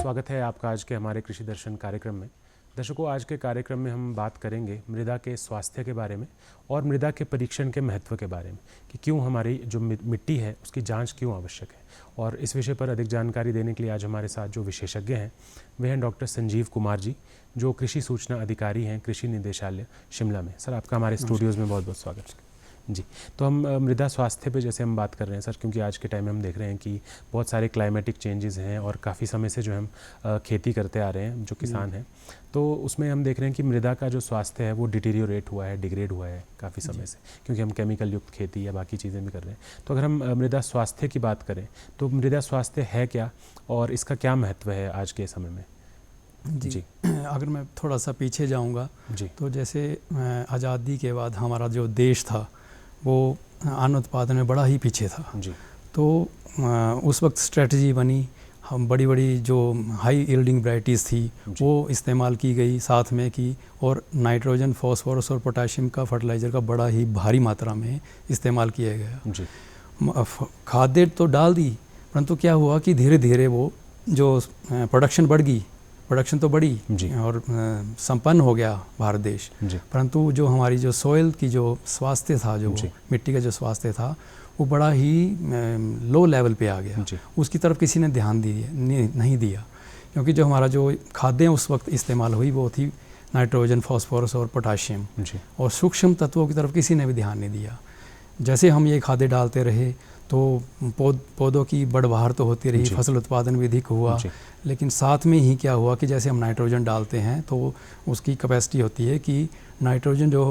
स्वागत है आपका आज के हमारे कृषि दर्शन कार्यक्रम में। दर्शकों, आज के कार्यक्रम में हम बात करेंगे मृदा के स्वास्थ्य के बारे में और मृदा के परीक्षण के महत्व के बारे में कि क्यों हमारी जो मिट्टी है उसकी जांच क्यों आवश्यक है। और इस विषय पर अधिक जानकारी देने के लिए आज हमारे साथ जो विशेषज्ञ हैं वे हैं डॉक्टर संजीव कुमार जी, जो कृषि सूचना अधिकारी हैं कृषि निदेशालय शिमला में। सर, आपका हमारे स्टूडियोज़ में बहुत बहुत स्वागत है जी। तो हम मृदा स्वास्थ्य पे जैसे हम बात कर रहे हैं सर, क्योंकि आज के टाइम में हम देख रहे हैं कि बहुत सारे क्लाइमेटिक चेंजेस हैं और काफ़ी समय से जो हम खेती करते आ रहे हैं जो किसान हैं, तो उसमें हम देख रहे हैं कि मृदा का जो स्वास्थ्य है वो डिटीरियोरेट हुआ है, डिग्रेड हुआ है काफ़ी समय से, क्योंकि हम केमिकल युक्त खेती या बाकी चीज़ें भी कर रहे हैं। तो अगर हम मृदा स्वास्थ्य की बात करें तो मृदा स्वास्थ्य है क्या और इसका क्या महत्व है आज के समय में? जी, अगर मैं थोड़ा सा पीछे जाऊंगा तो जैसे आज़ादी के बाद हमारा जो देश था वो अन्न उत्पादन में बड़ा ही पीछे था जी। तो उस वक्त स्ट्रेटजी बनी, हम बड़ी बड़ी जो हाई यील्डिंग वैराइटीज़ थी वो इस्तेमाल की गई साथ में की, और नाइट्रोजन, फॉस्फोरस और पोटाशियम का फर्टिलाइज़र का बड़ा ही भारी मात्रा में इस्तेमाल किया गया। खाद्य तो डाल दी, परंतु क्या हुआ कि धीरे धीरे वो जो प्रोडक्शन बढ़ गई, प्रोडक्शन तो बढ़ी और संपन्न हो गया भारत देश, परंतु जो हमारी जो सॉइल की जो स्वास्थ्य था, जो मिट्टी का जो स्वास्थ्य था वो बड़ा ही लो लेवल पे आ गया। उसकी तरफ किसी ने ध्यान नहीं दिया, क्योंकि जो हमारा जो खाद्य उस वक्त इस्तेमाल हुई वो थी नाइट्रोजन, फॉस्फोरस और पोटाशियम, और सूक्ष्म तत्वों की तरफ किसी ने भी ध्यान नहीं दिया। जैसे हम ये खाद्य डालते रहे तो पौधों की बढ़वाहर तो होती रही, फसल उत्पादन भी अधिक हुआ, लेकिन साथ में ही क्या हुआ कि जैसे हम नाइट्रोजन डालते हैं तो उसकी कैपेसिटी होती है कि नाइट्रोजन जो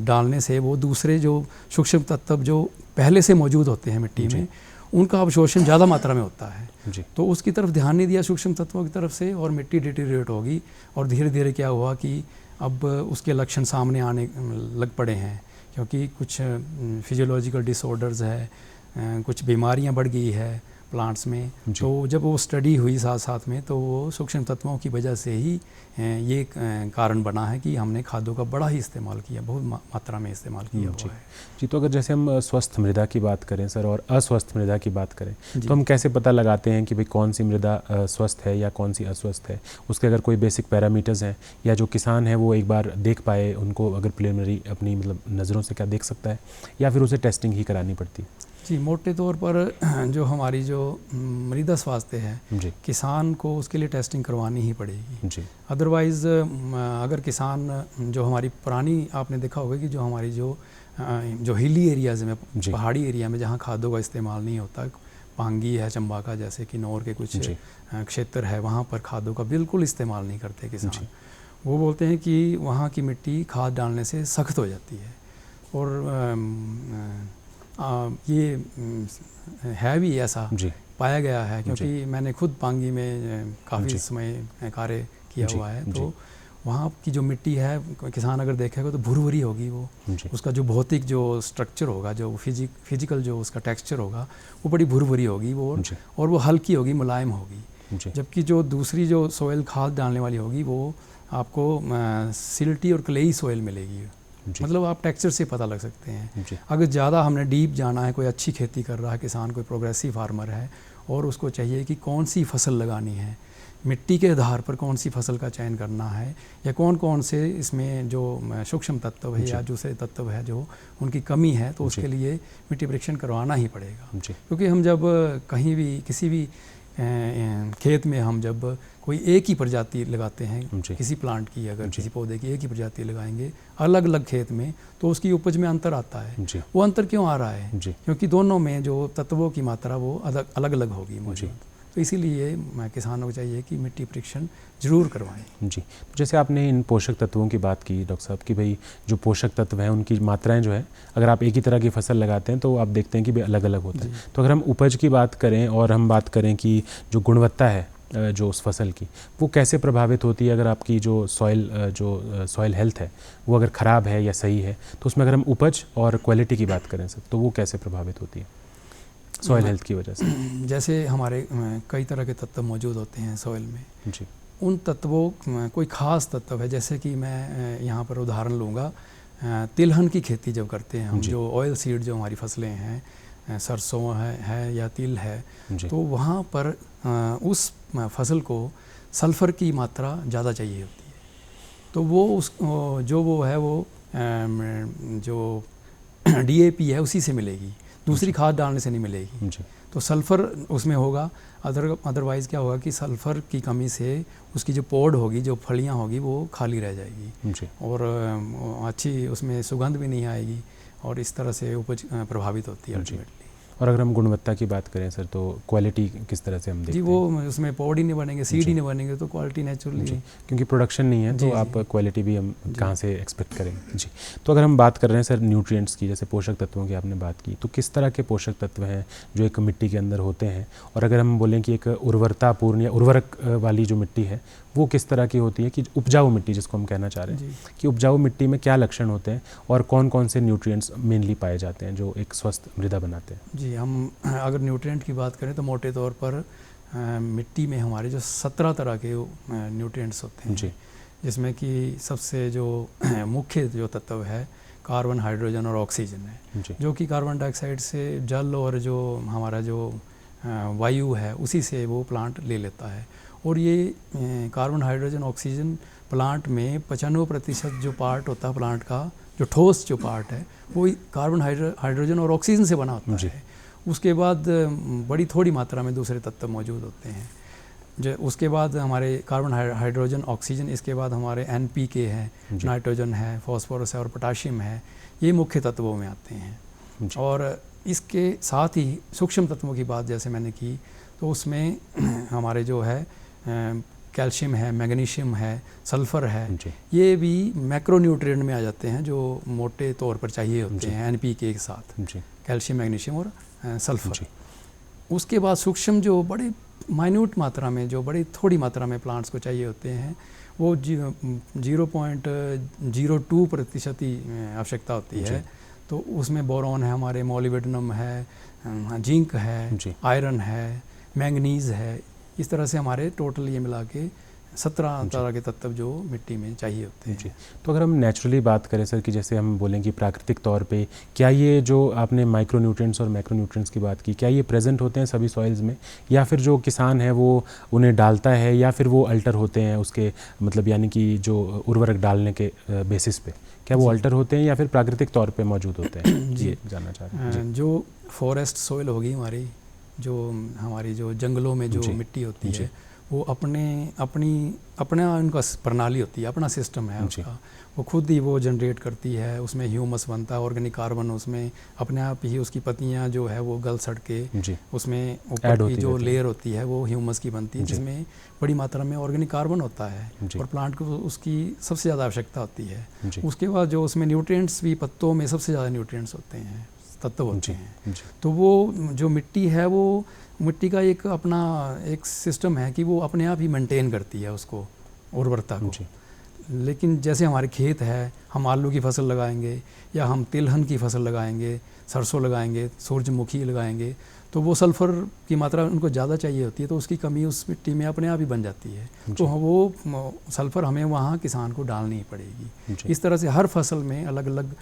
डालने से वो दूसरे जो सूक्ष्म तत्व जो पहले से मौजूद होते हैं मिट्टी में उनका अवशोषण ज़्यादा मात्रा में होता है। तो उसकी तरफ ध्यान नहीं दिया सूक्ष्म तत्वों की तरफ से, और मिट्टी डिटीरियोरेट होगी, और धीरे धीरे क्या हुआ कि अब उसके लक्षण सामने आने लग पड़े हैं, क्योंकि कुछ फिजियोलॉजिकल डिसऑर्डर्स है, कुछ बीमारियां बढ़ गई है प्लांट्स में। तो जब वो स्टडी हुई साथ साथ में तो वो सूक्ष्म तत्वों की वजह से ही ये कारण बना है कि हमने खादों का बड़ा ही इस्तेमाल किया, बहुत मात्रा में इस्तेमाल किया हुआ है जी। तो अगर जैसे हम स्वस्थ मृदा की बात करें सर और अस्वस्थ मृदा की बात करें तो हम कैसे पता लगाते हैं कि भाई कौन सी मृदा स्वस्थ है या कौन सी अस्वस्थ है? उसके अगर कोई बेसिक पैरामीटर्स हैं या जो किसान है वो एक बार देख पाए, उनको अगर प्रिलिमिनरी अपनी मतलब नज़रों से क्या देख सकता है, या फिर उसे टेस्टिंग ही करानी पड़ती है? जी, मोटे तौर पर जो हमारी जो मृदा स्वास्थ्य है किसान को उसके लिए टेस्टिंग करवानी ही पड़ेगी। अदरवाइज़ अगर किसान जो हमारी पुरानी, आपने देखा होगा कि जो हमारी जो हिली एरियाज़ में, पहाड़ी एरिया में जहाँ खादों का इस्तेमाल नहीं होता, पांगी है, चंबाका जैसे किन्नौर के कुछ क्षेत्र है, वहाँ पर खादों का बिल्कुल इस्तेमाल नहीं करते किसान। वो बोलते हैं कि वहाँ की मिट्टी खाद डालने से सख्त हो जाती है, और ये है भी ऐसा पाया गया है, क्योंकि मैंने खुद पांगी में काफ़ी समय कार्य किया हुआ है। तो वहाँ की जो मिट्टी है किसान अगर देखेगा तो भुरभुरी होगी वो, उसका जो भौतिक जो स्ट्रक्चर होगा, जो फिजिकल जो उसका टेक्सचर होगा वो बड़ी भुरभुरी होगी वो, और वो हल्की होगी, मुलायम होगी। जबकि जो दूसरी जो सॉइल खाद डालने वाली होगी वो आपको सिल्टी और क्लेई सॉइल मिलेगी। मतलब आप टेक्सचर से पता लग सकते हैं। अगर ज़्यादा हमने डीप जाना है, कोई अच्छी खेती कर रहा है किसान, कोई प्रोग्रेसिव फार्मर है और उसको चाहिए कि कौन सी फसल लगानी है, मिट्टी के आधार पर कौन सी फसल का चयन करना है, या कौन कौन से इसमें जो सूक्ष्म तत्व है या दूसरे तत्व है जो उनकी कमी है, तो उसके लिए मिट्टी परीक्षण करवाना ही पड़ेगा। क्योंकि हम जब कहीं भी किसी भी खेत में हम जब कोई एक ही प्रजाति लगाते हैं किसी प्लांट की, अगर किसी पौधे की एक ही प्रजाति लगाएंगे अलग अलग खेत में, तो उसकी उपज में अंतर आता है। वो अंतर क्यों आ रहा है? क्योंकि दोनों में जो तत्वों की मात्रा वो अलग अलग होगी मौजूद। तो इसीलिए किसानों को चाहिए कि मिट्टी परीक्षण जरूर करवाएं। जी, जैसे आपने इन पोषक तत्वों की बात की डॉक्टर साहब कि भाई जो पोषक तत्व हैं उनकी मात्राएं जो है, अगर आप एक ही तरह की फसल लगाते हैं तो आप देखते हैं कि भाई अलग अलग होता है। तो अगर हम उपज की बात करें और हम बात करें कि जो गुणवत्ता है जो उस फसल की, वो कैसे प्रभावित होती है? अगर आपकी जो सॉइल हेल्थ है वो अगर ख़राब है या सही है, तो उसमें अगर हम उपज और क्वालिटी की बात करें सर, तो वो कैसे प्रभावित होती है सॉइल हेल्थ की वजह से? जैसे हमारे कई तरह के तत्व मौजूद होते हैं सॉइल में जी। उन तत्वों कोई ख़ास तत्व है, जैसे कि मैं यहाँ पर उदाहरण लूँगा, तिलहन की खेती जब करते हैं हम, जो ऑयल सीड जो हमारी फसलें हैं, सरसों है या तिल है, तो वहाँ पर उस फसल को सल्फ़र की मात्रा ज़्यादा चाहिए होती है। तो वो उस जो वो है वो जो DAP है उसी से मिलेगी, दूसरी खाद डालने से नहीं मिलेगी। तो सल्फ़र उसमें होगा, अदरवाइज़ क्या होगा कि सल्फ़र की कमी से उसकी जो पॉड होगी, जो फलियां होगी, वो खाली रह जाएगी और अच्छी उसमें सुगंध भी नहीं आएगी और इस तरह से उपज प्रभावित होती है अल्टीमेटली। और अगर हम गुणवत्ता की बात करें सर, तो क्वालिटी किस तरह से हम देखते हैं? जी, वो उसमें पॉड ही नहीं बनेंगे, सीड ही नहीं बनेंगे, तो क्वालिटी नेचुरली, क्योंकि प्रोडक्शन नहीं है तो आप क्वालिटी भी हम कहाँ से एक्सपेक्ट करेंगे। जी, तो अगर हम बात कर रहे हैं सर न्यूट्रिएंट्स की, जैसे पोषक तत्वों की आपने बात की, तो किस तरह के पोषक तत्व हैं जो एक मिट्टी के अंदर होते हैं? और अगर हम बोलें कि एक उर्वरतापूर्ण या उर्वरक वाली जो मिट्टी है वो किस तरह की होती है, कि उपजाऊ मिट्टी जिसको हम कहना चाह रहे हैं, कि उपजाऊ मिट्टी में क्या लक्षण होते हैं और कौन कौन से न्यूट्रिएंट्स मेनली पाए जाते हैं जो एक स्वस्थ मृदा बनाते हैं? जी, हम अगर न्यूट्रिएंट की बात करें तो मोटे तौर पर मिट्टी में हमारे जो 17 तरह के न्यूट्रिएंट्स होते हैं, जिसमें कि सबसे जो मुख्य जो तत्व है कार्बन, हाइड्रोजन और ऑक्सीजन है, जो कि कार्बन डाइऑक्साइड से जल और जो हमारा जो वायु है उसी से वो प्लांट ले लेता है। और ये कार्बन, हाइड्रोजन, ऑक्सीजन प्लांट में 95% जो पार्ट होता है प्लांट का, जो ठोस जो पार्ट है, वो कार्बन, हाइड्रोजन और ऑक्सीजन से बना होता है। उसके बाद बड़ी थोड़ी मात्रा में दूसरे तत्व मौजूद होते हैं। जो उसके बाद हमारे कार्बन, हाइड्रोजन, ऑक्सीजन, इसके बाद हमारे NPK है, नाइट्रोजन है, फास्फोरस है और पोटाशियम है, ये मुख्य तत्वों में आते हैं। और इसके साथ ही सूक्ष्म तत्वों की बात जैसे मैंने की, तो उसमें हमारे जो है कैल्शियम है, मैग्नीशियम है, सल्फ़र है, ये भी मैक्रोन्यूट्रिएंट में आ जाते हैं जो मोटे तौर पर चाहिए होते हैं NPK के साथ, कैल्शियम, मैग्नीशियम और सल्फ़र। उसके बाद सूक्ष्म जो बड़े माइन्यूट मात्रा में, जो बड़ी थोड़ी मात्रा में प्लांट्स को चाहिए होते हैं, वो 0.02% ही आवश्यकता होती है। तो उसमें बोरॉन है, हमारे मोलिब्डेनम है, जिंक है, आयरन है, मैंगनीज़ है, इस तरह से हमारे टोटल ये मिला के 17 तरह के तत्व जो मिट्टी में चाहिए होते हैं। तो अगर हम नेचुरली बात करें सर, कि जैसे हम बोलें कि प्राकृतिक तौर पे क्या ये जो आपने माइक्रोन्यूट्रिएंट्स और मैक्रोन्यूट्रिएंट्स की बात की, क्या ये प्रेजेंट होते हैं सभी सॉइल्स में, या फिर जो किसान है वो उन्हें डालता है, या फिर वो अल्टर होते हैं उसके, मतलब यानी कि जो उर्वरक डालने के बेसिस पे, क्या वो अल्टर होते हैं या फिर प्राकृतिक तौर पर मौजूद होते हैं? जी, जानना चाह रहे हैं। जो फॉरेस्ट सॉइल होगी हमारी, जो हमारी जो जंगलों में जो मिट्टी होती है, वो अपना उनका प्रणाली होती है, अपना सिस्टम है उसका, वो खुद ही वो जनरेट करती है, उसमें ह्यूमस बनता है, ऑर्गेनिक कार्बन उसमें अपने आप ही, उसकी पत्तियां जो है वो गल सड़ के उसमें ऊपर की जो लेयर होती है वो ह्यूमस की बनती है, जिसमें बड़ी मात्रा में ऑर्गेनिक कार्बन होता है और प्लांट को उसकी सबसे ज़्यादा आवश्यकता होती है। उसके बाद जो उसमें न्यूट्रिएंट्स भी, पत्तों में सबसे ज़्यादा न्यूट्रिएंट्स होते हैं, तत्व होते हैं। तो वो जो मिट्टी है, वो मिट्टी का एक अपना एक सिस्टम है कि वो अपने आप ही मेंटेन करती है उसको, उर्वरता को। लेकिन जैसे हमारे खेत है, हम आलू की फसल लगाएंगे या हम तिलहन की फसल लगाएंगे, सरसों लगाएंगे, सूरजमुखी लगाएंगे, तो वो सल्फ़र की मात्रा उनको ज़्यादा चाहिए होती है, तो उसकी कमी उस मिट्टी में अपने आप ही बन जाती है। तो वो सल्फ़र हमें वहाँ किसान को डालनी ही पड़ेगी। इस तरह से हर फसल में अलग अलग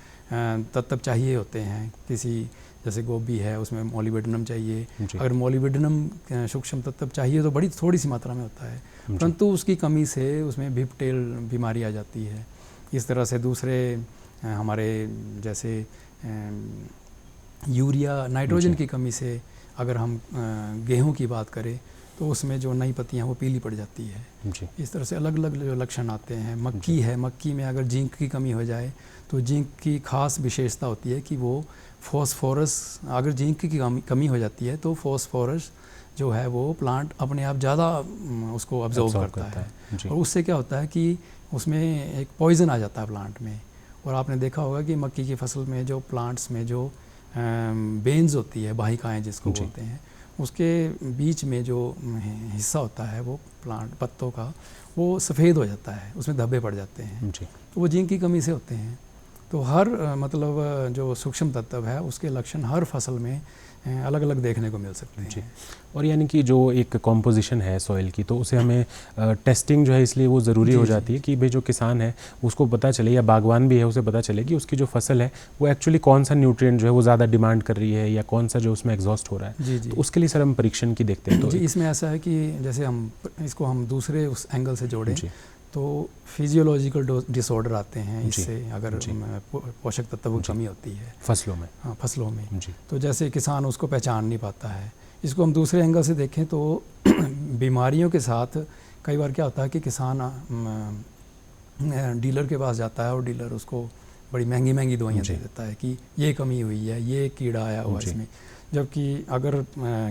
तत्व चाहिए होते हैं। किसी जैसे गोभी है, उसमें मोलिब्डेनम चाहिए, अगर मोलिब्डेनम सूक्ष्म तत्व चाहिए तो बड़ी थोड़ी सी मात्रा में होता है, परंतु उसकी कमी से उसमें विपटेल बीमारी आ जाती है। इस तरह से दूसरे हमारे जैसे यूरिया, नाइट्रोजन की कमी से अगर हम गेहूं की बात करें तो उसमें जो नई पत्तियां वो पीली पड़ जाती है। इस तरह से अलग अलग जो लक्षण आते हैं। मक्की है, मक्की में अगर जिंक की कमी हो जाए तो जिंक की खास विशेषता होती है कि वो फॉस्फोरस, अगर जिंक की कमी हो जाती है तो फॉस्फोरस जो है वो प्लांट अपने आप ज़्यादा उसको अब्जॉर्ब करता है और उससे क्या होता है कि उसमें एक पॉइज़न आ जाता है प्लांट में। और आपने देखा होगा कि मक्की की फसल में जो प्लांट्स में जो बेन्स होती है, वाहिकाएँ जिसको बोलते हैं, उसके बीच में जो हिस्सा होता है वो प्लांट पत्तों का, वो सफ़ेद हो जाता है, उसमें धब्बे पड़ जाते हैं, तो वो जिंक की कमी से होते हैं। तो हर मतलब जो सूक्ष्म तत्व है उसके लक्षण हर फसल में अलग अलग देखने को मिल सकते हैं। और यानी कि जो एक कॉम्पोजिशन है सॉइल की, तो उसे हमें टेस्टिंग जो है इसलिए वो ज़रूरी हो जाती है कि भाई जो किसान है उसको पता चले, या बागवान भी है उसे पता चले कि उसकी जो फसल है वो एक्चुअली कौन सा न्यूट्रिएंट जो है वो ज़्यादा डिमांड कर रही है, या कौन सा जो उसमें एग्जॉस्ट हो रहा है। तो उसके लिए सर हम परीक्षण की देखते हैं। तो जी, इसमें ऐसा है कि जैसे हम इसको हम दूसरे उस एंगल से जोड़ें तो फिजियोलॉजिकल डिसऑर्डर आते हैं इससे, अगर पोषक तत्वों की कमी होती है फसलों में। हाँ, फसलों में। तो जैसे किसान उसको पहचान नहीं पाता है। इसको हम दूसरे एंगल से देखें तो बीमारियों के साथ कई बार क्या होता है कि किसान डीलर के पास जाता है और डीलर उसको बड़ी महंगी महंगी दवाइयाँ दे देता है कि ये कमी हुई है, ये कीड़ा आया हुआ इसमें। जबकि अगर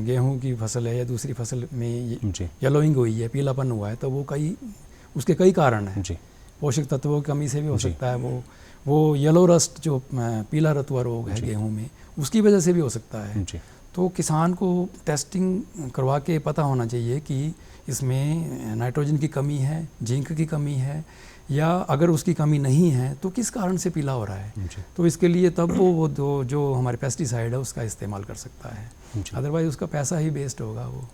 गेहूं की फसल है या दूसरी फसल में येलोइंग हुई है, पीलापन हुआ है, तो वो उसके कई कारण हैं। पोषक तत्वों की कमी से भी हो सकता है, वो येलो रस्ट जो पीला रतुआ रोग है गेहूं में, उसकी वजह से भी हो सकता है। तो किसान को टेस्टिंग करवा के पता होना चाहिए कि इसमें नाइट्रोजन की कमी है, जिंक की कमी है, या अगर उसकी कमी नहीं है तो किस कारण से पीला हो रहा है। तो इसके लिए तब वो जो हमारे पेस्टिसाइड है उसका इस्तेमाल कर सकता है, अदरवाइज उसका पैसा ही वेस्ट होगा वो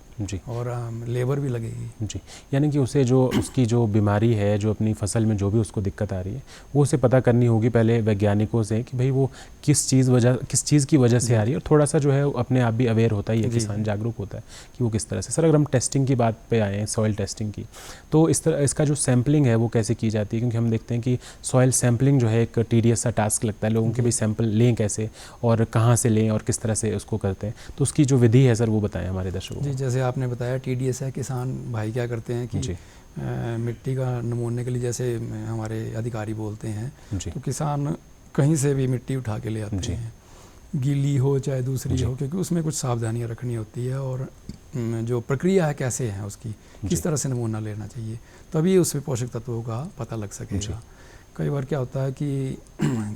और लेबर भी लगेगी। यानी कि उसे जो उसकी जो बीमारी है, जो अपनी फसल में जो भी उसको दिक्कत आ रही है, वो उसे पता करनी होगी पहले वैज्ञानिकों से कि भाई वो किस चीज़ की वजह से आ रही है। और थोड़ा सा जो है अपने आप भी अवेयर होता ही है, किसान जागरूक होता है कि वो किस तरह से। सर अगर हम टेस्टिंग की बात पे आए हैं, सॉइल टेस्टिंग की, तो इसका जो सैम्पलिंग है वो कैसे की जाती है? क्योंकि हम देखते हैं कि सॉइल सैम्पलिंग जो है एक टीडियस सा टास्क लगता है लोगों के, भाई सैंपल लें कैसे और कहाँ से लें और किस तरह से उसको करते हैं। तो उसकी जो विधि है सर वो बताएं हमारे दर्शकों। जी, जैसे आपने बताया टीडीएस है, किसान भाई क्या करते हैं कि मिट्टी का नमूने के लिए, जैसे हमारे अधिकारी बोलते हैं, तो किसान कहीं से भी मिट्टी उठा के ले आते हैं, गीली हो चाहे दूसरी हो, क्योंकि उसमें कुछ सावधानियां रखनी होती है और जो प्रक्रिया है कैसे है उसकी, किस तरह से नमूना लेना चाहिए, तभी उसमें पोषक तत्वों का पता लग सकेगा। कई बार क्या होता है कि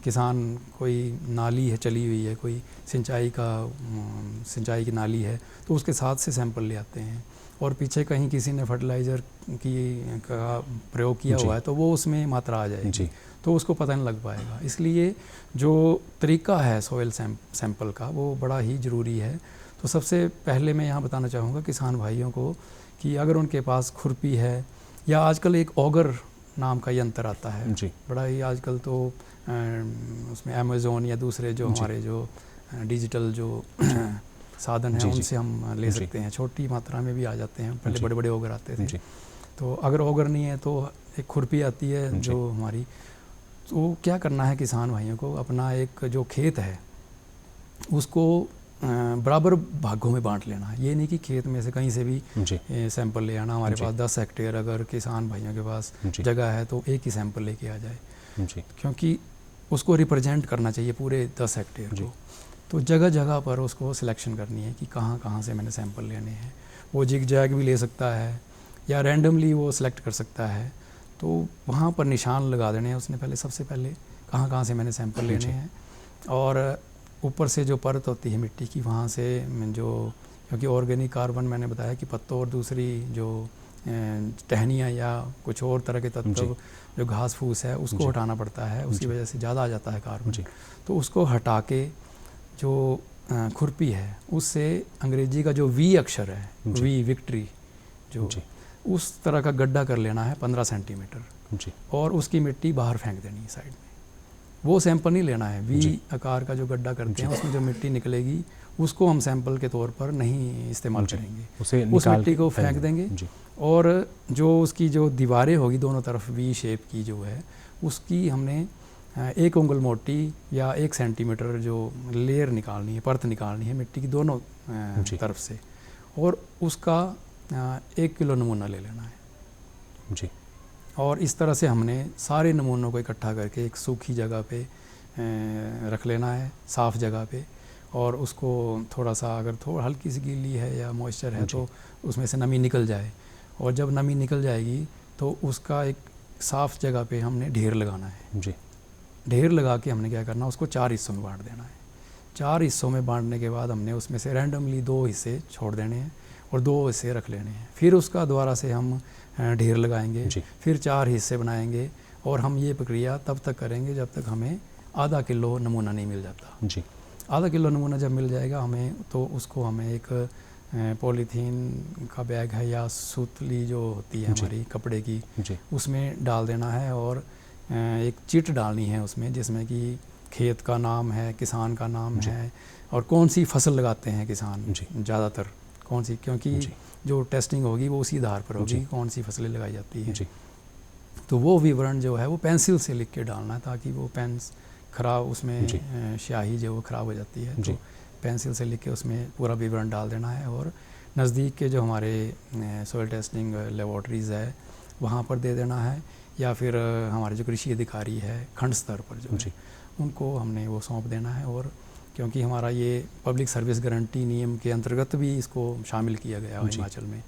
किसान कोई नाली है चली हुई है, कोई सिंचाई की नाली है, तो उसके साथ से सैंपल ले आते हैं, और पीछे कहीं किसी ने फर्टिलाइज़र का प्रयोग किया हुआ है तो वो उसमें मात्रा आ जाएगी, तो उसको पता नहीं लग पाएगा। इसलिए जो तरीका है सॉइल सैंपल का वो बड़ा ही ज़रूरी है। तो सबसे पहले मैं यहाँ बताना चाहूँगा किसान भाइयों को कि अगर उनके पास खुरपी है, या आजकल एक ऑगर नाम का यंत्र आता है, बड़ा ही आजकल तो उसमें अमेज़ोन या दूसरे जो हमारे जो डिजिटल जो साधन है उनसे हम ले सकते हैं, छोटी मात्रा में भी आ जाते हैं, पहले बड़े बड़े ऑगर आते थे। तो अगर ऑगर नहीं है तो एक खुरपी आती है जो हमारी, तो क्या करना है किसान भाइयों को, अपना एक जो खेत है उसको बराबर भागों में बांट लेना है। ये नहीं कि खेत में से कहीं से भी सैंपल ले आना। हमारे पास 10 हेक्टेयर अगर किसान भाइयों के पास जगह है तो एक ही सैंपल लेके आ जाए, क्योंकि उसको रिप्रेजेंट करना चाहिए पूरे 10 हेक्टेयर को। तो जगह जगह पर उसको सिलेक्शन करनी है कि कहाँ कहाँ से मैंने सैंपल लेने हैं। वो जिग जैग भी ले सकता है या रैंडमली वो सिलेक्ट कर सकता है, तो वहाँ पर निशान लगा देने हैं उसने पहले, सबसे पहले कहाँ कहाँ से मैंने सैंपल लेने हैं। और ऊपर से जो परत होती है मिट्टी की, वहाँ से जो, क्योंकि ऑर्गेनिक कार्बन मैंने बताया कि पत्तों और दूसरी जो टहनियाँ या कुछ और तरह के तत्व जो घास फूस है उसको हटाना पड़ता है, उसकी वजह से ज़्यादा आ जाता है कार्बन। तो उसको हटा के जो खुरपी है उससे अंग्रेजी का जो वी अक्षर है, वी विक्ट्री, जो उस तरह का गड्ढा कर लेना है 15 सेंटीमीटर, और उसकी मिट्टी बाहर फेंक देनी है साइड में। वो सैंपल नहीं लेना है। वी आकार का जो गड्ढा करते हैं उसमें जो मिट्टी निकलेगी उसको हम सैंपल के तौर पर नहीं इस्तेमाल करेंगे, उस मिट्टी को फेंक देंगे। और जो उसकी जो दीवारें होगी दोनों तरफ वी शेप की जो है, उसकी हमने 1 उंगल मोटी या 1 सेंटीमीटर जो लेयर निकालनी है, परत निकालनी है मिट्टी की दोनों तरफ से, और उसका 1 किलो नमूना ले लेना है। और इस तरह से हमने सारे नमूनों को इकट्ठा करके एक सूखी जगह पे रख लेना है, साफ़ जगह पे, और उसको थोड़ा सा अगर हल्की सी गीली है या मॉइस्चर है तो उसमें से नमी निकल जाए, और जब नमी निकल जाएगी तो उसका एक साफ़ जगह पे हमने ढेर लगाना है। ढेर लगा के हमने क्या करना, उसको 4 हिस्सों में बांट देना है। 4 हिस्सों में बांटने के बाद हमने उसमें से रैंडमली 2 हिस्से छोड़ देने हैं और 2 हिस्से रख लेने हैं। फिर उसका दोबारा से हम ढेर लगाएंगे, फिर 4 हिस्से बनाएंगे, और हम ये प्रक्रिया तब तक करेंगे जब तक हमें आधा किलो नमूना नहीं मिल जाता जी। आधा किलो नमूना जब मिल जाएगा हमें, तो उसको हमें एक पॉलीथीन का बैग है या सूतली जो होती है हमारी कपड़े की, उसमें डाल देना है और एक चिट डालनी है उसमें, जिसमें कि खेत का नाम है, किसान का नाम है और कौन सी फसल लगाते हैं किसान ज़्यादातर, कौन सी, क्योंकि जो टेस्टिंग होगी वो उसी आधार पर होगी कौन सी फसलें लगाई जाती हैं। तो वो विवरण जो है वो पेंसिल से लिख के डालना है, ताकि वो पेन ख़राब, उसमें स्याही जो वो ख़राब हो जाती है, तो पेंसिल से लिख के उसमें पूरा विवरण डाल देना है और नज़दीक के जो हमारे सॉइल टेस्टिंग लेबॉर्ट्रीज़ है वहाँ पर दे देना है, या फिर हमारे जो कृषि अधिकारी है खंड स्तर पर जो है उनको हमने वो सौंप देना है। और क्योंकि हमारा ये पब्लिक सर्विस गारंटी नियम के अंतर्गत भी इसको शामिल किया गया है हिमाचल में,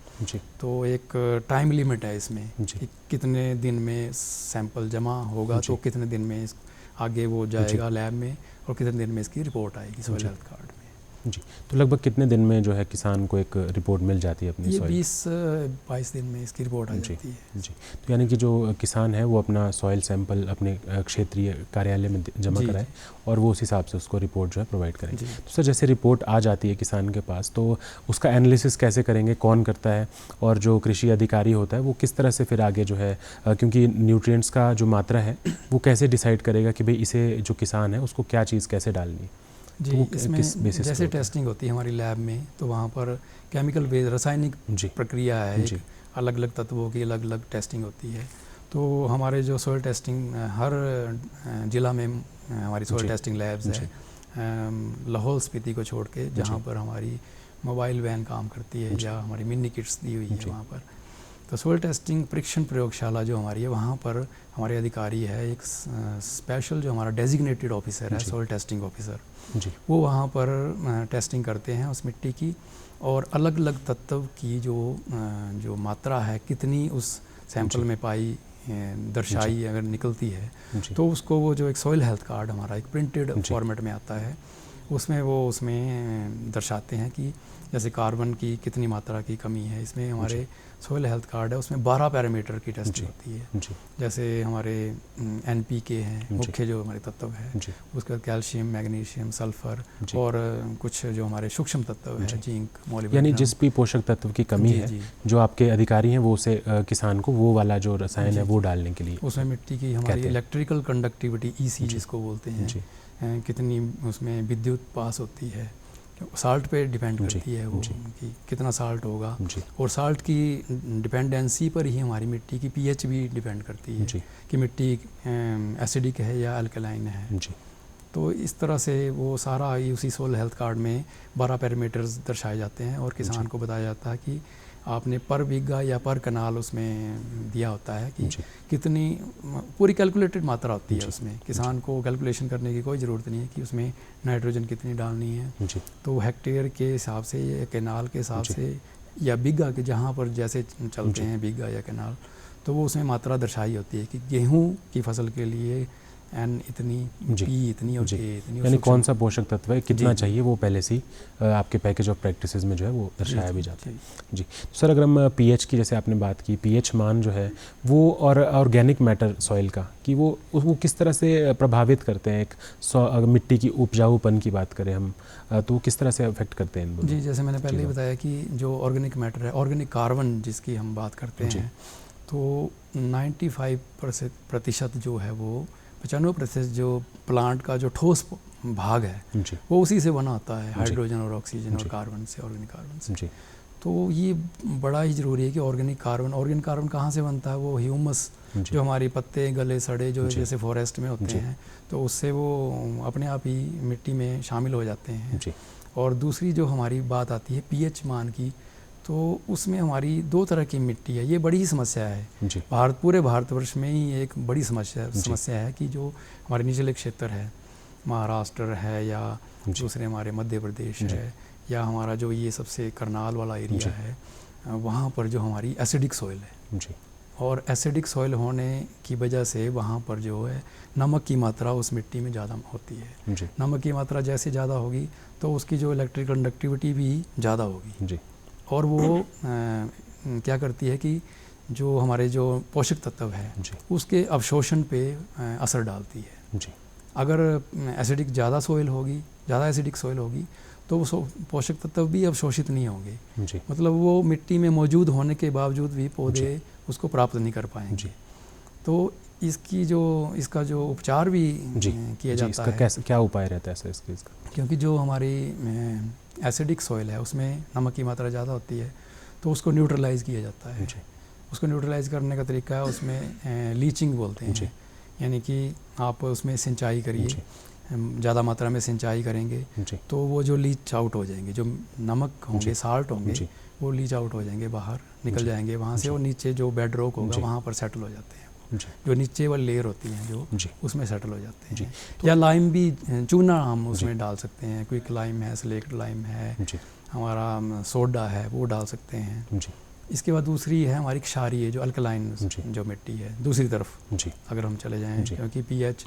तो एक टाइम लिमिट है इसमें कि कितने दिन में सैंपल जमा होगा, तो कितने दिन में आगे वो जाएगा लैब में और कितने दिन में इसकी रिपोर्ट आएगी सॉइल हेल्थ कार्ड में। जी। तो लगभग कितने दिन में जो है किसान को एक रिपोर्ट मिल जाती है अपनी ये सॉइल? 20-22 दिन में इसकी रिपोर्ट आ जाती है। जी। तो यानी कि जो किसान है वो अपना सॉइल सैंपल अपने क्षेत्रीय कार्यालय में जमा कराए और वो उस हिसाब से उसको रिपोर्ट जो है प्रोवाइड करें। तो सर जैसे रिपोर्ट आ जाती है किसान के पास, तो उसका एनालिसिस कैसे करेंगे, कौन करता है, और जो कृषि अधिकारी होता है वो किस तरह से फिर आगे जो है, क्योंकि न्यूट्रिएंट्स का जो मात्रा है वो कैसे डिसाइड करेगा कि भाई इसे जो किसान है उसको क्या चीज़ कैसे डालनी है? जी, तो इसमें जैसे टेस्टिंग होती है हमारी लैब में, तो वहाँ पर केमिकल बेस्ड रासायनिक प्रक्रिया है, अलग अलग तत्वों की अलग अलग टेस्टिंग होती है। तो हमारे जो सॉइल टेस्टिंग हर ज़िला में हमारी सॉइल टेस्टिंग लैब्स है, लाहौल स्पीति को छोड़ के, जहाँ पर हमारी मोबाइल वैन काम करती है या हमारी मिनी किट्स दी हुई है वहाँ पर। तो सॉइल टेस्टिंग परीक्षण प्रयोगशाला जो हमारी है, वहाँ पर हमारे अधिकारी है, एक स्पेशल जो हमारा डेजिग्नेटेड ऑफिसर है, सॉइल टेस्टिंग ऑफिसर, वो वहाँ पर टेस्टिंग करते हैं उस मिट्टी की, और अलग अलग तत्व की जो मात्रा है कितनी उस सैंपल में पाई दर्शाई अगर निकलती है, तो उसको वो जो एक सॉइल हेल्थ कार्ड हमारा एक प्रिंटेड फॉर्मेट में आता है, उसमें दर्शाते हैं कि जैसे कार्बन की कितनी मात्रा की कमी है। इसमें हमारे सॉइल हेल्थ कार्ड है, उसमें 12 पैरामीटर की टेस्टिंग होती है, जैसे हमारे NPK हैं मुख्य जो हमारे तत्व है, उसके बाद कैल्शियम, मैग्नीशियम, सल्फर और कुछ जो हमारे सूक्ष्म तत्व है, जिंक, मोलिब्डेनम, यानी जिस भी पोषक तत्व की कमी है जो आपके अधिकारी हैं वो उसे किसान को वो वाला जो रसायन है वो डालने के लिए, उसमें मिट्टी की हमारी इलेक्ट्रिकल कंडक्टिविटी EC जिसको बोलते हैं, कितनी उसमें विद्युत पास होती है, साल्ट पे डिपेंड करती है वो कि कितना साल्ट होगा, और साल्ट की डिपेंडेंसी पर ही हमारी मिट्टी की pH भी डिपेंड करती है कि मिट्टी एसिडिक है या अल्कलाइन है। तो इस तरह से वो सारा उसी सॉइल हेल्थ कार्ड में 12 पैरामीटर्स दर्शाए जाते हैं और किसान को बताया जाता है कि आपने पर बीघा या पर कनाल उसमें दिया होता है कि कितनी पूरी कैलकुलेटेड मात्रा होती है उसमें, किसान को कैलकुलेशन करने की कोई ज़रूरत नहीं है कि उसमें नाइट्रोजन कितनी डालनी है। तो हेक्टेयर के हिसाब से या कैनाल के हिसाब से या बीघा के, जहाँ पर जैसे चलते हैं बीघा या कैनाल, तो वो उसमें मात्रा दर्शाई होती है कि गेहूँ की फसल के लिए N इतनी, P इतनी और K इतनी, यानी कौन सा पोषक तत्व है कितना चाहिए वो पहले से आपके पैकेज ऑफ प्रैक्टिसेस में जो है वो दर्शाया भी जाता है। जी। तो सर अगर हम pH की, जैसे आपने बात की, pH मान जो है वो और ऑर्गेनिक मैटर सॉइल का, कि वो किस तरह से प्रभावित करते हैं एक मिट्टी की उपजाऊपन की बात करें हम, तो किस तरह से अफेक्ट करते हैं? जी, जैसे मैंने पहले ही बताया कि जो ऑर्गेनिक मैटर है, ऑर्गेनिक कार्बन जिसकी हम बात करते हैं, तो 95% जो है वो 95% जो प्लांट का जो ठोस भाग है वो उसी से बना होता है, हाइड्रोजन और ऑक्सीजन और कार्बन से, ऑर्गेनिक कार्बन से। तो ये बड़ा ही ज़रूरी है कि ऑर्गेनिक कार्बन कहाँ से बनता है? वो ह्यूमस जो हमारी पत्ते गले सड़े जो जैसे फॉरेस्ट में होते हैं, तो उससे वो अपने आप ही मिट्टी में शामिल हो जाते हैं। और दूसरी जो हमारी बात आती है pH मान की, तो उसमें हमारी 2 तरह की मिट्टी है। ये बड़ी ही समस्या है, पूरे भारतवर्ष में ही एक बड़ी समस्या है कि जो हमारे निचले क्षेत्र है, महाराष्ट्र है या दूसरे हमारे मध्य प्रदेश है, या हमारा जो ये सबसे करनाल वाला एरिया है, वहाँ पर जो हमारी एसिडिक सॉइल है, और एसिडिक सॉइल होने की वजह से वहाँ पर जो है नमक की मात्रा उस मिट्टी में ज़्यादा होती है। नमक की मात्रा जैसे ज़्यादा होगी तो उसकी जो इलेक्ट्रिकल कंडक्टिविटी भी ज़्यादा होगी, और वो क्या करती है कि जो हमारे जो पोषक तत्व है उसके अवशोषण पे असर डालती है। अगर एसिडिक ज़्यादा सॉइल होगी, ज़्यादा एसिडिक सॉइल होगी तो वो पोषक तत्व भी अवशोषित नहीं होंगे, मतलब वो मिट्टी में मौजूद होने के बावजूद भी पौधे उसको प्राप्त नहीं कर पाएंगे। तो इसका जो उपचार भी किया जाता है। कैसे, क्या उपाय रहता है सर इसका? क्योंकि जो हमारी एसिडिक सॉइल है उसमें नमक की मात्रा ज़्यादा होती है, तो उसको न्यूट्रलाइज़ किया जाता है। उसको न्यूट्रलाइज़ करने का तरीका है, उसमें लीचिंग बोलते हैं, यानी कि आप उसमें सिंचाई करिए, ज़्यादा मात्रा में सिंचाई करेंगे तो वो जो लीच आउट हो जाएंगे, जो नमक होंगे, साल्ट होंगे, वो लीच आउट हो जाएंगे, बाहर निकल जाएंगे वहाँ से, और नीचे जो बेड रॉक होगा वहाँ पर सेटल हो जाते हैं। जो नीचे वाली लेयर होती हैं जो उसमें सेटल हो जाते हैं। या लाइम भी, चूना हम उसमें डाल सकते हैं, क्विक लाइम है, स्लेक्ट लाइम है, हमारा सोडा है, वो डाल सकते हैं। इसके बाद दूसरी है हमारी क्षारीय जो अल्कलाइन जो मिट्टी है, दूसरी तरफ अगर हम चले जाएं, क्योंकि pH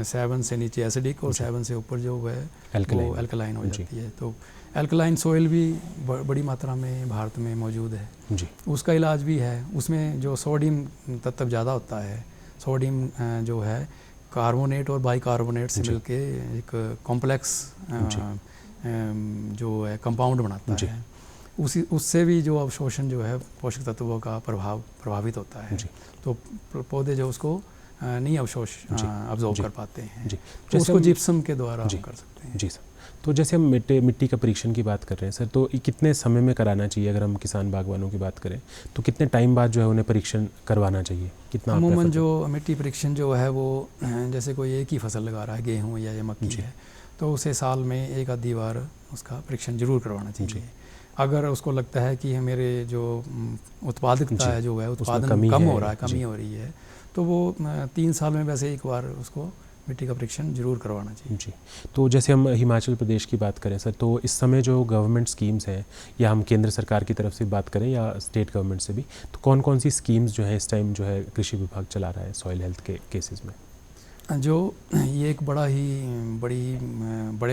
7 से नीचे एसिडिक और 7 से ऊपर जो है वो अल्कलाइन हो जाती है। तो अल्कलाइन सॉइल भी बड़ी मात्रा में भारत में मौजूद है। उसका इलाज भी है, उसमें जो सोडियम तत्व ज़्यादा होता है, सोडियम जो है कार्बोनेट और बाइकार्बोनेट से मिलके एक कॉम्प्लेक्स जो है कंपाउंड बनाता है, उससे भी जो अवशोषण जो है पोषक तत्वों का प्रभावित होता है। तो पौधे जो उसको नहीं अब्जॉर्ब कर पाते हैं, तो उसको जिप्सम के द्वारा हम कर सकते हैं। जी सर, तो जैसे हम मिट्टी का परीक्षण की बात कर रहे हैं सर, तो कितने समय में कराना चाहिए? अगर हम किसान बागवानों की बात करें तो कितने टाइम बाद जो है उन्हें परीक्षण करवाना चाहिए? कितना अमूमन जो मिट्टी परीक्षण जो है वो, जैसे कोई एक ही फसल लगा रहा है, गेहूँ या मक्की है, तो उसे साल में एक आधी बार उसका परीक्षण जरूर करवाना चाहिए। अगर उसको लगता है कि मेरे जो उत्पादकता है जो है उत्पादन कम हो रहा है, कमी हो रही है, तो वो 3 साल में वैसे एक बार उसको मिट्टी का परीक्षण जरूर करवाना चाहिए। जी, तो जैसे हम हिमाचल प्रदेश की बात करें सर, तो इस समय जो गवर्नमेंट स्कीम्स हैं, या हम केंद्र सरकार की तरफ से बात करें या स्टेट गवर्नमेंट से भी, तो कौन कौन सी स्कीम्स जो है इस टाइम जो है कृषि विभाग चला रहा है सॉइल हेल्थ के केसेस में? जो ये एक बड़े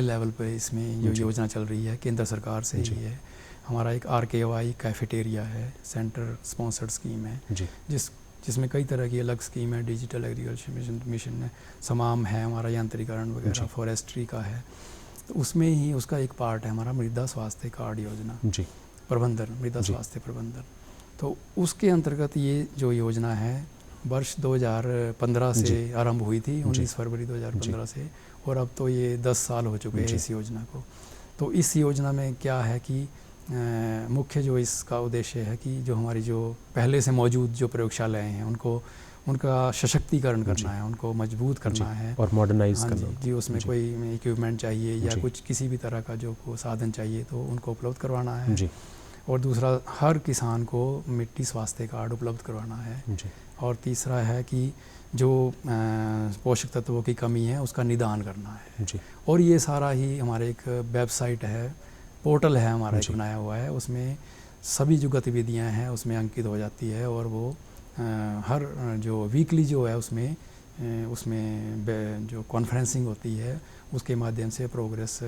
लेवल पे इसमें जो योजना चल रही है केंद्र सरकार से ही है। हमारा एक RKY कैफेटेरिया है, सेंटर स्पॉन्सर्ड स्कीम है, जिसमें कई तरह की अलग स्कीम है, डिजिटल एग्रीकल्चर मिशन है, समाम है, हमारा यांत्रिकरण वगैरह, फॉरेस्ट्री का है। तो उसमें ही उसका एक पार्ट है हमारा मृदा स्वास्थ्य कार्ड योजना प्रबंधन, मृदा स्वास्थ्य प्रबंधन। तो उसके अंतर्गत ये जो योजना है वर्ष 2015 से आरंभ हुई थी, 19 फरवरी 2015 से, और अब तो ये 10 साल हो चुके हैं इस योजना को। तो इस योजना में क्या है कि मुख्य जो इसका उद्देश्य है कि जो हमारी जो पहले से मौजूद जो प्रयोगशालाएं हैं उनका सशक्तिकरण करना है, उनको मजबूत करना है और मॉडर्नाइज करना जी। उसमें कोई इक्विपमेंट चाहिए या कुछ किसी भी तरह का जो साधन चाहिए तो उनको उपलब्ध करवाना है। और दूसरा, हर किसान को मिट्टी स्वास्थ्य कार्ड उपलब्ध करवाना है। और तीसरा है कि जो पोषक तत्वों की कमी है उसका निदान करना है। और ये सारा ही हमारे एक वेबसाइट है, पोर्टल है हमारा एक बनाया हुआ है, उसमें सभी जो गतिविधियां हैं उसमें अंकित हो जाती है। और वो हर जो वीकली जो है उसमें जो कॉन्फ्रेंसिंग होती है उसके माध्यम से प्रोग्रेस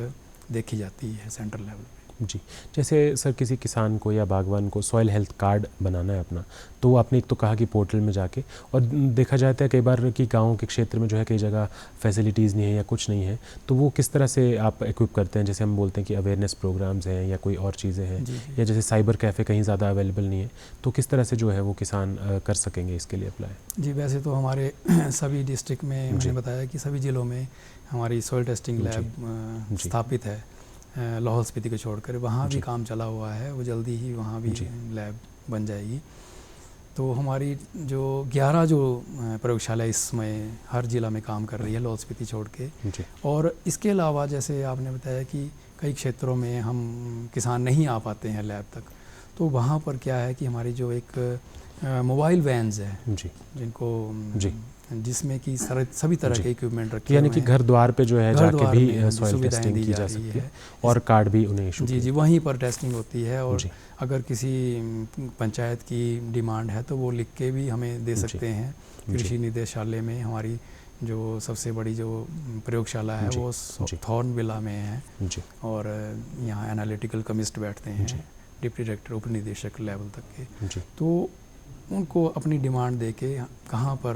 देखी जाती है सेंट्रल लेवल पे। जी, जैसे सर किसी किसान को या बागवान को सॉइल हेल्थ कार्ड बनाना है अपना, तो आपने एक तो कहा कि पोर्टल में जाके, और देखा जाता है कई बार कि गाँव के क्षेत्र में जो है कई जगह फैसिलिटीज़ नहीं है या कुछ नहीं है, तो वो किस तरह से आप इक्विप करते हैं? जैसे हम बोलते हैं कि अवेयरनेस प्रोग्राम्स हैं या कोई और चीज़ें हैं, या जैसे साइबर कैफ़े कहीं ज़्यादा अवेलेबल नहीं है, तो किस तरह से जो है वो किसान कर सकेंगे इसके लिए अप्लाई? जी, वैसे तो हमारे सभी डिस्ट्रिक्ट में मैंने बताया कि सभी ज़िलों में हमारी सॉइल टेस्टिंग लैब स्थापित है। लाहौल स्पीति को छोड़कर वहाँ भी काम चला हुआ है, वो जल्दी ही वहाँ भी लैब बन जाएगी। तो हमारी जो 11 जो प्रयोगशाला इस समय हर ज़िला में काम कर रही है लाहौल स्पीति छोड़ के। और इसके अलावा जैसे आपने बताया कि कई क्षेत्रों में हम किसान नहीं आ पाते हैं लैब तक, तो वहाँ पर क्या है कि हमारी जो एक मोबाइल वैन्स है जिनको जिसमें कि सभी तरह के इक्विपमेंट रखे, यानी कि घर द्वार पे जो है जाके भी सॉइल टेस्टिंग की जा सकती है और कार्ड भी उन्हें इशू जी वहीं पर टेस्टिंग होती है। और अगर किसी पंचायत की डिमांड है तो वो लिख के भी हमें दे सकते हैं। कृषि निदेशालय में हमारी जो सबसे बड़ी जो प्रयोगशाला है वो थॉर्नविला में है, और यहाँ एनालिटिकल कमिस्ट बैठते हैं, डिप्टी डायरेक्टर उप निदेशक लेवल तक के। तो उनको अपनी डिमांड दे के कहाँ पर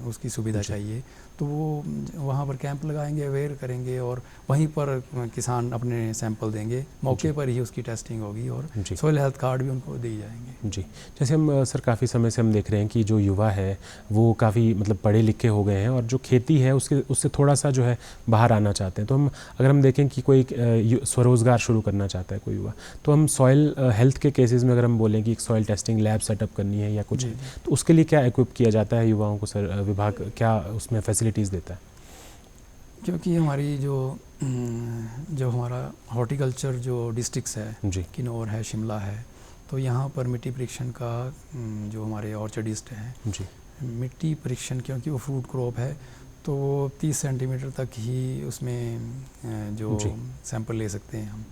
उसकी सुविधा चाहिए तो वो वहाँ पर कैंप लगाएंगे, अवेयर करेंगे और वहीं पर किसान अपने सैंपल देंगे, मौके पर ही उसकी टेस्टिंग होगी और सॉइल हेल्थ कार्ड भी उनको दिए जाएंगे। जी, जैसे हम सर काफ़ी समय से हम देख रहे हैं कि जो युवा है वो काफ़ी मतलब पढ़े लिखे हो गए हैं और जो खेती है उससे थोड़ा सा जो है बाहर आना चाहते हैं। तो अगर हम देखें कि कोई स्वरोजगार शुरू करना चाहता है कोई युवा, तो हम सॉइल हेल्थ के केसेस में अगर हम बोलें कि एक सॉइल टेस्टिंग लैब सेटअप करनी है या कुछ है, तो उसके लिए क्या इक्विप किया जाता है युवाओं को सर? विभाग क्या उसमें फैसिलिटीज़ देता है? क्योंकि हमारी जो हमारा हॉर्टिकल्चर जो डिस्ट्रिक्ट्स है, किन्नौर है, शिमला है, तो यहाँ पर मिट्टी परीक्षण का जो हमारे ऑर्चर्डिस्ट हैं जी, मिट्टी परीक्षण, क्योंकि वो फ्रूट क्रॉप है तो 30 सेंटीमीटर तक ही उसमें जो सैंपल ले सकते हैं हम।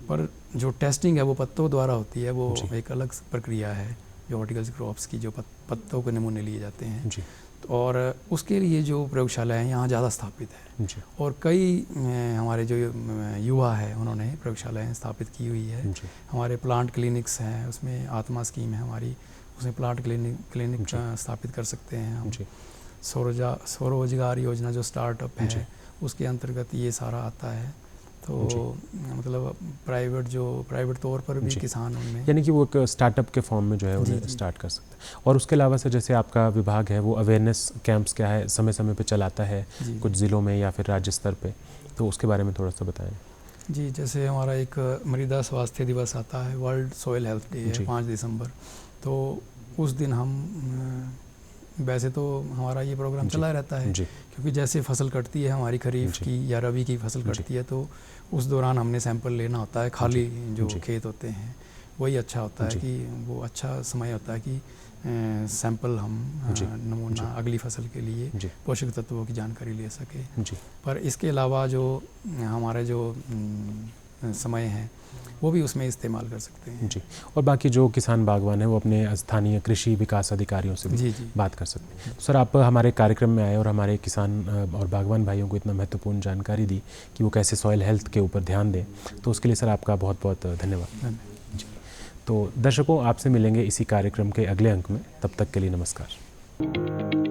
पर जो टेस्टिंग है वो पत्तों द्वारा होती है, वो एक अलग प्रक्रिया है जो हॉर्टिकल्चर क्रॉप्स की, जो पत्तों के नमूने लिए जाते हैं जी। और उसके लिए जो प्रयोगशाला है यहाँ ज़्यादा स्थापित है जी। और कई हमारे जो युवा है उन्होंने प्रयोगशालाएँ स्थापित की हुई है। हमारे प्लांट क्लिनिक्स हैं, उसमें आत्मा स्कीम है हमारी, उसमें प्लांट क्लिनिक स्थापित कर सकते हैं हम। स्वरोजगार योजना जो स्टार्टअप है उसके अंतर्गत ये सारा आता है। तो मतलब प्राइवेट तौर पर भी किसान उनमें, यानी कि वो एक स्टार्टअप के फॉर्म में जो है उन्हें स्टार्ट कर सकते हैं। और उसके अलावा सर जैसे आपका विभाग है वो अवेयरनेस कैंप्स क्या है समय समय पे चलाता है कुछ ज़िलों में या फिर राज्य स्तर पे, तो उसके बारे में थोड़ा सा बताएं। जी, जैसे हमारा एक मृदा स्वास्थ्य दिवस आता है, वर्ल्ड सॉइल हेल्थ डे है 5 दिसंबर, तो उस दिन हम वैसे तो हमारा ये प्रोग्राम चला रहता है क्योंकि जैसे फसल कटती है हमारी खरीफ की या रबी की फसल कटती है तो उस दौरान हमने सैंपल लेना होता है, खाली जो खेत होते हैं वही अच्छा होता है कि वो अच्छा समय होता है कि सैंपल हम नमूना अगली फसल के लिए पोषक तत्वों की जानकारी ले सके। पर इसके अलावा जो हमारे जो समय है वो भी उसमें इस्तेमाल कर सकते हैं जी। और बाकी जो किसान बागवान है वो अपने स्थानीय कृषि विकास अधिकारियों से भी बात कर सकते हैं। तो सर आप हमारे कार्यक्रम में आए और हमारे किसान और बागवान भाइयों को इतना महत्वपूर्ण जानकारी दी कि वो कैसे सॉइल हेल्थ के ऊपर ध्यान दें, तो उसके लिए सर आपका बहुत बहुत धन्यवाद जी। तो दर्शकों, आपसे मिलेंगे इसी कार्यक्रम के अगले अंक में, तब तक के लिए नमस्कार।